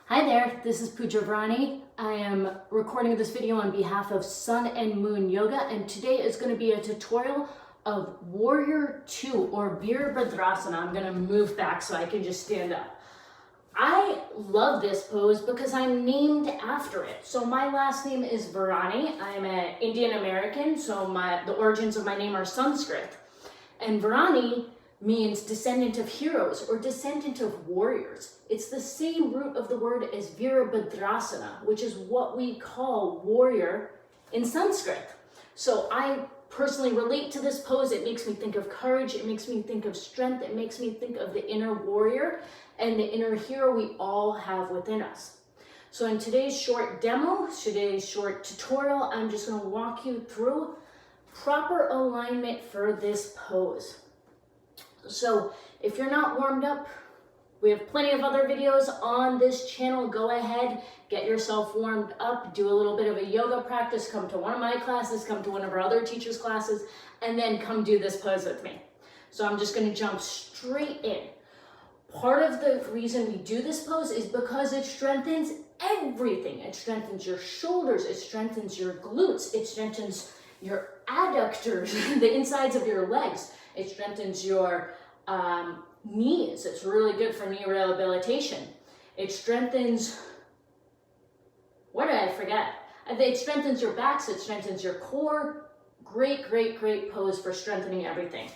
Hi there, this is Pooja Virani. I am recording this video on behalf of Sun and Moon Yoga, and today is going to be a tutorial of Warrior 2 or Virabhadrasana. I'm going to move back so I can just stand up. I love this pose because I'm named after it. So my last name is Virani. I'm an Indian American, so the origins of my name are Sanskrit. And Virani means descendant of heroes or descendant of warriors. It's the same root of the word as virabhadrasana, which is what we call warrior in Sanskrit. So I personally relate to this pose. It makes me think of courage. It makes me think of strength. It makes me think of the inner warrior and the inner hero we all have within us. So in today's short demo, today's short tutorial, I'm just going to walk you through proper alignment for this pose. So if you're not warmed up, we have plenty of other videos on this channel. Go ahead, get yourself warmed up, do a little bit of a yoga practice, come to one of my classes, come to one of our other teachers' classes, and then come do this pose with me. So I'm just going to jump straight in. Part of the reason we do this pose is because it strengthens everything. It strengthens your shoulders, it strengthens your glutes, it strengthens your adductors, the insides of your legs. It strengthens your knees. It's really good for knee rehabilitation. It strengthens, what did I forget? It strengthens your backs. It strengthens your core. Great, great, great pose for strengthening everything.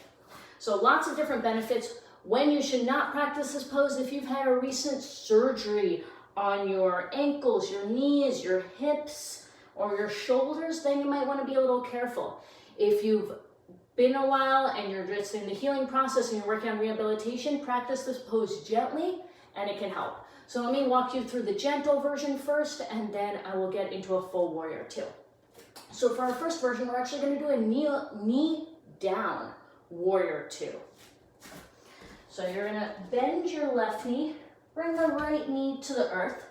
So lots of different benefits. When you should not practice this pose, if you've had a recent surgery on your ankles, your knees, your hips, or your shoulders, then you might want to be a little careful. If you've been a while and you're just in the healing process and you're working on rehabilitation, practice this pose gently and it can help. So let me walk you through the gentle version first, and then I will get into a full warrior two. So for our first version, we're actually going to do a knee down warrior two. So you're going to bend your left knee, bring the right knee to the earth,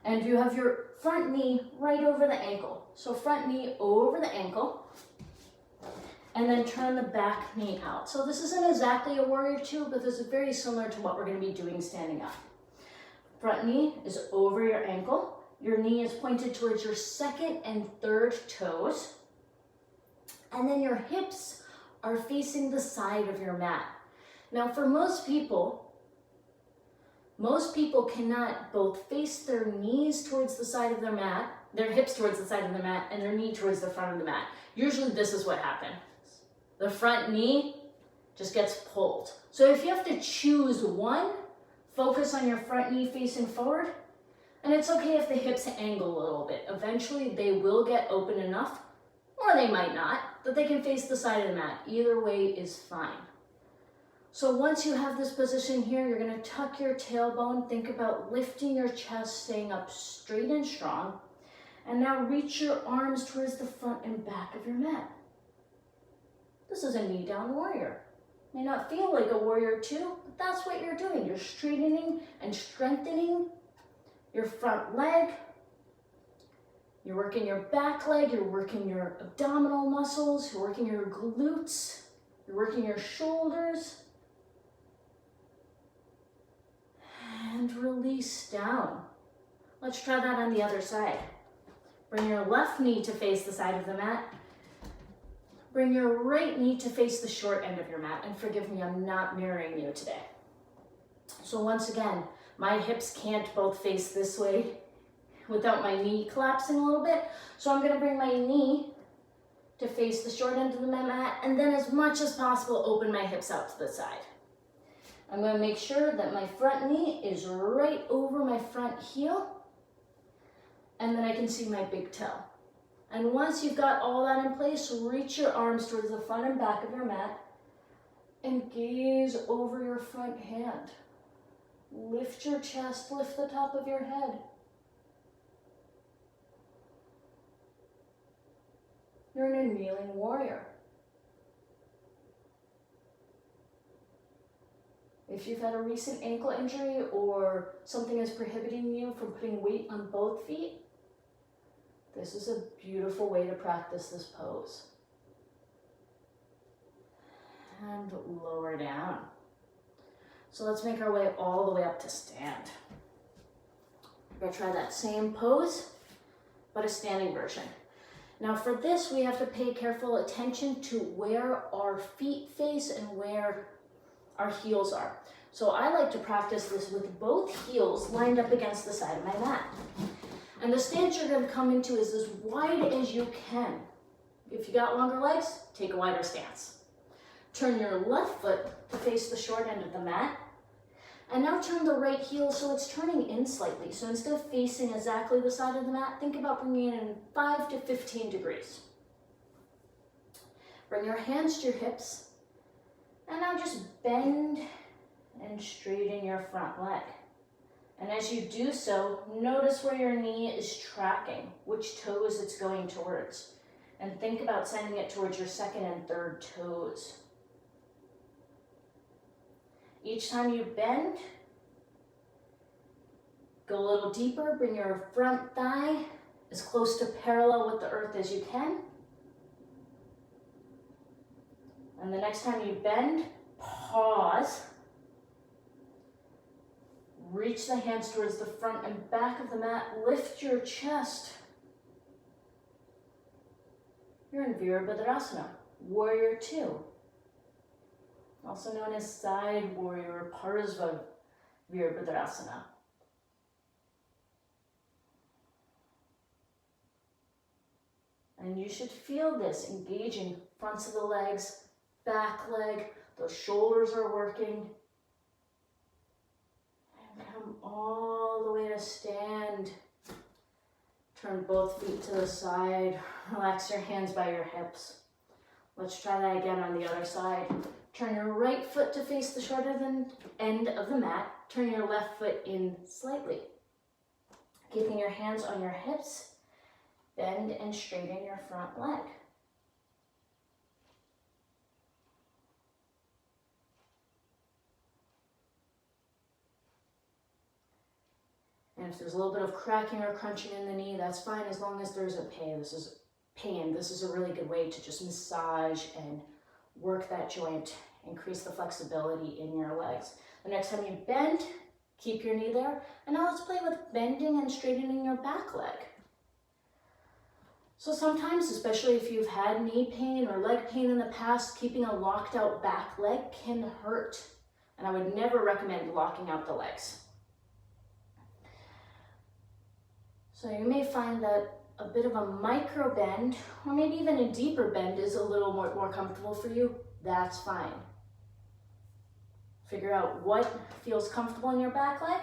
and you have your front knee right over the ankle. So front knee over the ankle, and then turn the back knee out. So this isn't exactly a warrior two, but this is very similar to what we're going to be doing standing up. Front knee is over your ankle. Your knee is pointed towards your second and third toes. And then your hips are facing the side of your mat. Now for most people cannot both face their knees towards the side of their mat, their hips towards the side of the mat, and their knee towards the front of the mat. Usually this is what happens. The front knee just gets pulled. So if you have to choose one, focus on your front knee facing forward, and it's okay if the hips angle a little bit. Eventually they will get open enough, or they might not, that they can face the side of the mat. Either way is fine. So once you have this position here, you're going to tuck your tailbone, think about lifting your chest, staying up straight and strong, and now reach your arms towards the front and back of your mat. This is a knee down warrior. May not feel like a warrior two, but that's what you're doing. You're straightening and strengthening your front leg. You're working your back leg. You're working your abdominal muscles. You're working your glutes. You're working your shoulders. And release down. Let's try that on the other side. Bring your left knee to face the side of the mat. Bring your right knee to face the short end of your mat. And forgive me, I'm not mirroring you today. So once again, my hips can't both face this way without my knee collapsing a little bit. So I'm going to bring my knee to face the short end of the mat, and then as much as possible, open my hips out to the side. I'm going to make sure that my front knee is right over my front heel, and then I can see my big toe. And once you've got all that in place, reach your arms towards the front and back of your mat and gaze over your front hand. Lift your chest, lift the top of your head. You're in a kneeling warrior. If you've had a recent ankle injury or something is prohibiting you from putting weight on both feet, this is a beautiful way to practice this pose. And lower down. So let's make our way all the way up to stand. We're gonna try that same pose, but a standing version. Now for this, we have to pay careful attention to where our feet face and where our heels are. So I like to practice this with both heels lined up against the side of my mat. And the stance you're gonna come into is as wide as you can. If you got longer legs, take a wider stance. Turn your left foot to face the short end of the mat. And now turn the right heel so it's turning in slightly. So instead of facing exactly the side of the mat, think about bringing it in 5 to 15 degrees. Bring your hands to your hips. And now just bend and straighten your front leg. And as you do so, notice where your knee is tracking, which toes it's going towards. And think about sending it towards your second and third toes. Each time you bend, go a little deeper, bring your front thigh as close to parallel with the earth as you can. And the next time you bend, pause. Reach the hands towards the front and back of the mat. Lift your chest. You're in virabhadrasana, warrior 2. Also known as side warrior or parsva virabhadrasana. And you should feel this engaging fronts of the legs, back leg, the shoulders are working. And come all the way to stand. Turn both feet to the side. Relax your hands by your hips. Let's try that again on the other side. Turn your right foot to face the shorter end of the mat. Turn your left foot in slightly. Keeping your hands on your hips, bend and straighten your front leg. And if there's a little bit of cracking or crunching in the knee, that's fine as long as there's a pain. This is a really good way to just massage and work that joint, increase the flexibility in your legs. The next time you bend, keep your knee there. And now let's play with bending and straightening your back leg. So sometimes, especially if you've had knee pain or leg pain in the past, keeping a locked out back leg can hurt. And I would never recommend locking out the legs. So you may find that a bit of a micro bend, or maybe even a deeper bend is a little more comfortable for you. That's fine. Figure out what feels comfortable in your back leg.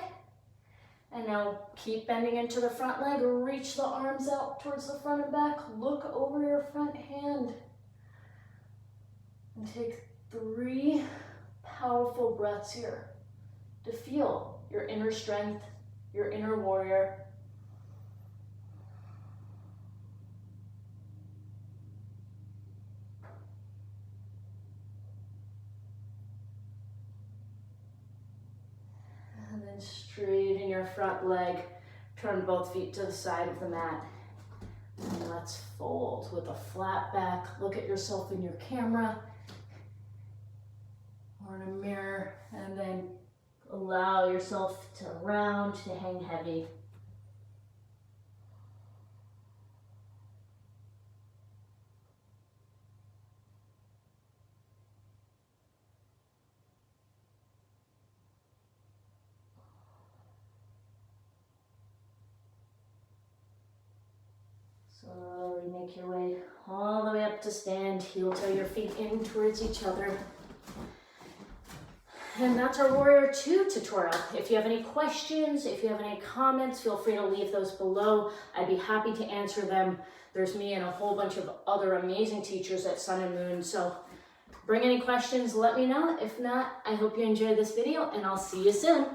And now keep bending into the front leg. Reach the arms out towards the front and back. Look over your front hand. And take 3 powerful breaths here to feel your inner strength, your inner warrior. And then straighten your front leg. Turn both feet to the side of the mat. And let's fold with a flat back. Look at yourself in your camera or in a mirror. And then allow yourself to round, to hang heavy. Slowly make your way all the way up to stand. Heel toe your feet in towards each other. And that's our Warrior 2 tutorial. If you have any questions, if you have any comments, feel free to leave those below. I'd be happy to answer them. There's me and a whole bunch of other amazing teachers at Sun and Moon. So bring any questions, let me know. If not, I hope you enjoyed this video and I'll see you soon.